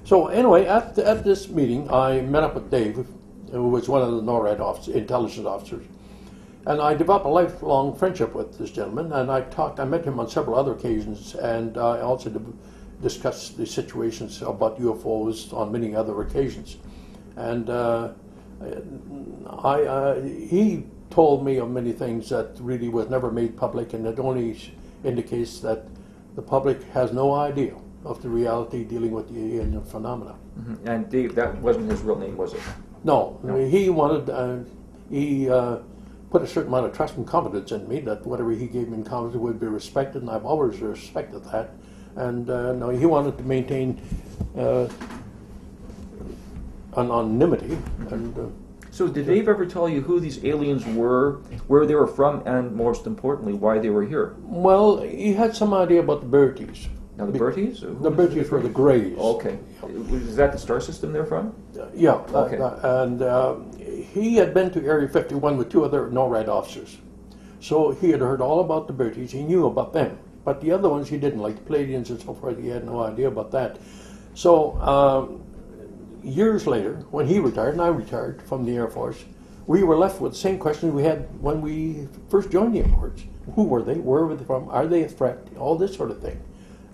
So anyway, at this meeting, I met up with Dave, who was one of the NORAD intelligence officers, and I developed a lifelong friendship with this gentleman. And I met him on several other occasions, and I also discussed the situations about UFOs on many other occasions. And he told me of many things that really was never made public, and it only indicates that the public has no idea of the reality dealing with the alien phenomena. Mm-hmm. And Dave, that wasn't his real name, was it? No. He wanted, he put a certain amount of trust and confidence in me that whatever he gave me in confidence would be respected, and I've always respected that. And no, he wanted to maintain anonymity. And so did Dave ever tell you who these aliens were, where they were from, and most importantly, why they were here? Well, he had some idea about the E.T.s. Now the E.T.s? The E.T.s were the Greys. Okay. Is that the star system they're from? Yeah. Okay. And he had been to Area 51 with two other NORAD officers. So he had heard all about the E.T.s. He knew about them. But the other ones he didn't, like the Pleiadians and so forth. He had no idea about that. So years later, when he retired and I retired from the Air Force, we were left with the same questions we had when we first joined the Air Force. Who were they? Where were they from? Are they a threat? All this sort of thing.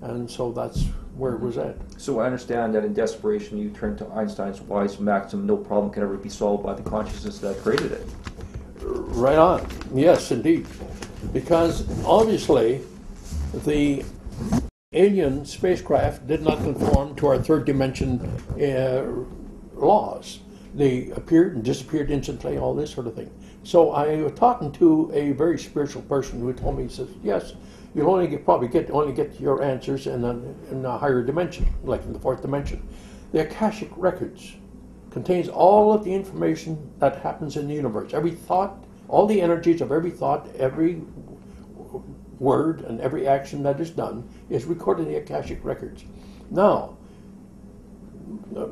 And so that's where it was at. So I understand that in desperation you turned to Einstein's wise maxim, no problem can ever be solved by the consciousness that created it. Right on. Yes, indeed. Because obviously the alien spacecraft did not conform to our third dimension laws. They appeared and disappeared instantly, all this sort of thing. So I was talking to a very spiritual person who told me, he says, yes, you'll only get your answers in a higher dimension, like in the fourth dimension. The Akashic Records contains all of the information that happens in the universe. Every thought, all the energies of every thought, every word, and every action that is done is recorded in the Akashic Records. Now,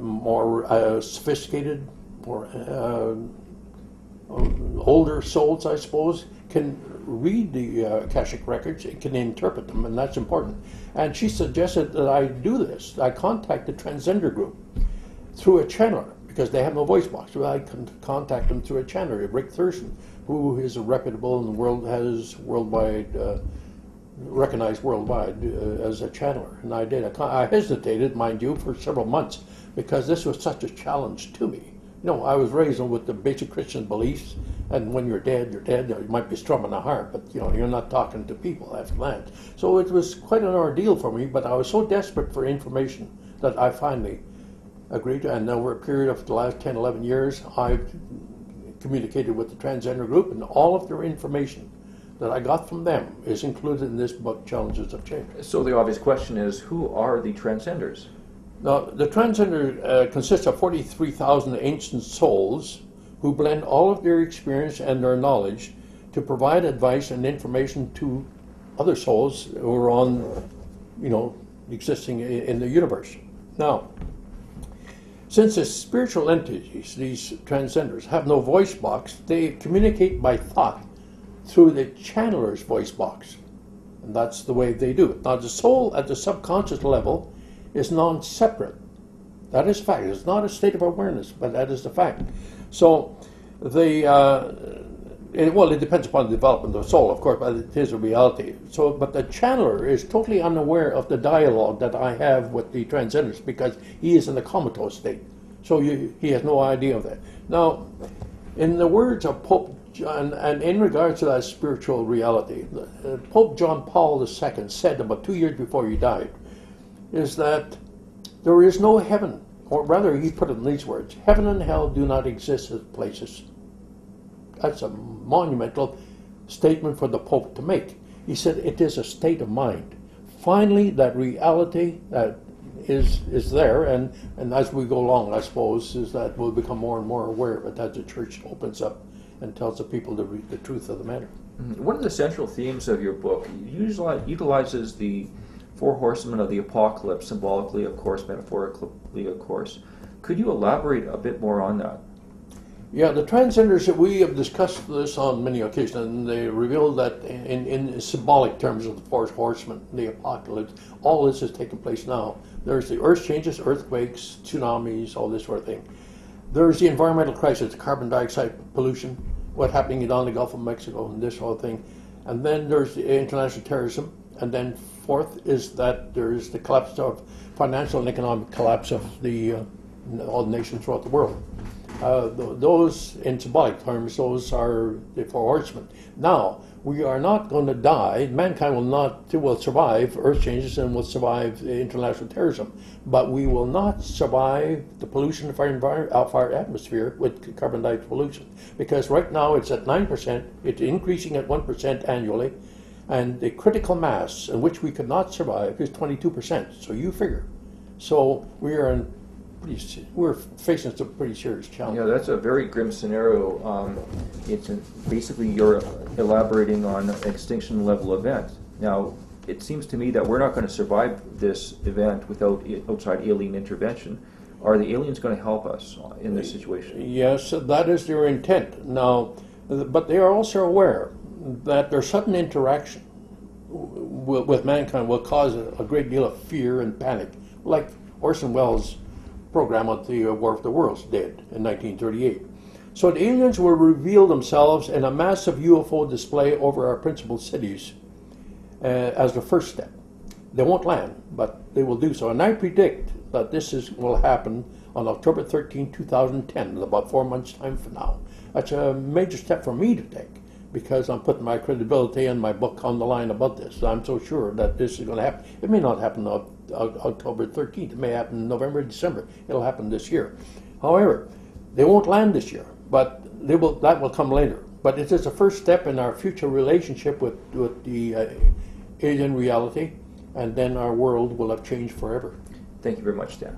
more sophisticated, more older souls, I suppose, can read the Akashic Records and can interpret them, and that's important. And she suggested that I do this. I contact the Transgender group through a channeler, because they have no voice box. So I can contact them through a channeler, Rick Thurston, who is reputable in the world, has worldwide, recognized worldwide as a channeler. And I did. I hesitated, mind you, for several months, because this was such a challenge to me. You know, I was raised with the basic Christian beliefs, and when you're dead, you're dead. You might be strumming a harp, but you know, you're not talking to people after that. So it was quite an ordeal for me, but I was so desperate for information that I finally agreed to, and over a period of the last 10, 11 years, I've communicated with the Transgender group, and all of their information that I got from them is included in this book, Challenges of Change. So the obvious question is, who are the Transgenders? Now, the Transgender consists of 43,000 ancient souls who blend all of their experience and their knowledge to provide advice and information to other souls who are on, you know, existing in the universe. Now, since the spiritual entities, these Transgenders, have no voice box, they communicate by thought through the channeler's voice box. And that's the way they do it. Now, the soul at the subconscious level is non-separate. That is fact. It's not a state of awareness, but that is the fact. So, it depends upon the development of the soul, of course, but it is a reality. So, but the channeler is totally unaware of the dialogue that I have with the Transgenders, because he is in a comatose state. So he has no idea of that. Now, in the words of Pope John, and in regards to that spiritual reality, Pope John Paul II said about 2 years before he died, is that there is no heaven, or rather he put it in these words, heaven and hell do not exist as places. That's a monumental statement for the Pope to make. He said it is a state of mind. Finally, that reality that is there, and as we go along, I suppose, is that we'll become more and more aware of it as the church opens up and tells the people the truth of the matter. One of the central themes of your book utilizes the four horsemen of the apocalypse, symbolically, of course, metaphorically, of course. Could you elaborate a bit more on that? Yeah, the Transgenders, we have discussed this on many occasions, and they reveal that in symbolic terms of the four horsemen, the apocalypse, all this is taking place now. There's the earth changes, earthquakes, tsunamis, all this sort of thing. There's the environmental crisis, the carbon dioxide pollution, what's happening down the Gulf of Mexico, and this whole thing. And then there's the international terrorism. And then fourth is that there is the collapse of financial and economic collapse of all the nations throughout the world. Those, in symbolic terms, those are the four horsemen. Now, we are not going to die. Mankind will survive earth changes and will survive international terrorism, but we will not survive the pollution of our atmosphere with carbon dioxide pollution, because right now it's at 9%. It's increasing at 1% annually, and the critical mass in which we could not survive is 22%. So you figure. So we're facing some pretty serious challenges. Yeah, that's a very grim scenario. Basically you're elaborating on an extinction level event. Now, it seems to me that we're not going to survive this event without outside alien intervention. Are the aliens going to help us in this situation? Yes, that is their intent. Now, but they are also aware that their sudden interaction with mankind will cause a great deal of fear and panic, like Orson Welles' program on the War of the Worlds did in 1938. So the aliens will reveal themselves in a massive UFO display over our principal cities as the first step. They won't land, but they will do so. And I predict that will happen on October 13, 2010, in about 4 months' time from now. That's a major step for me to take, because I'm putting my credibility and my book on the line about this. I'm so sure that this is going to happen. It may not happen on October 13th. It may happen in November, December. It'll happen this year. However, they won't land this year, but that will come later. But it is a first step in our future relationship with the alien reality, and then our world will have changed forever. Thank you very much, Dan.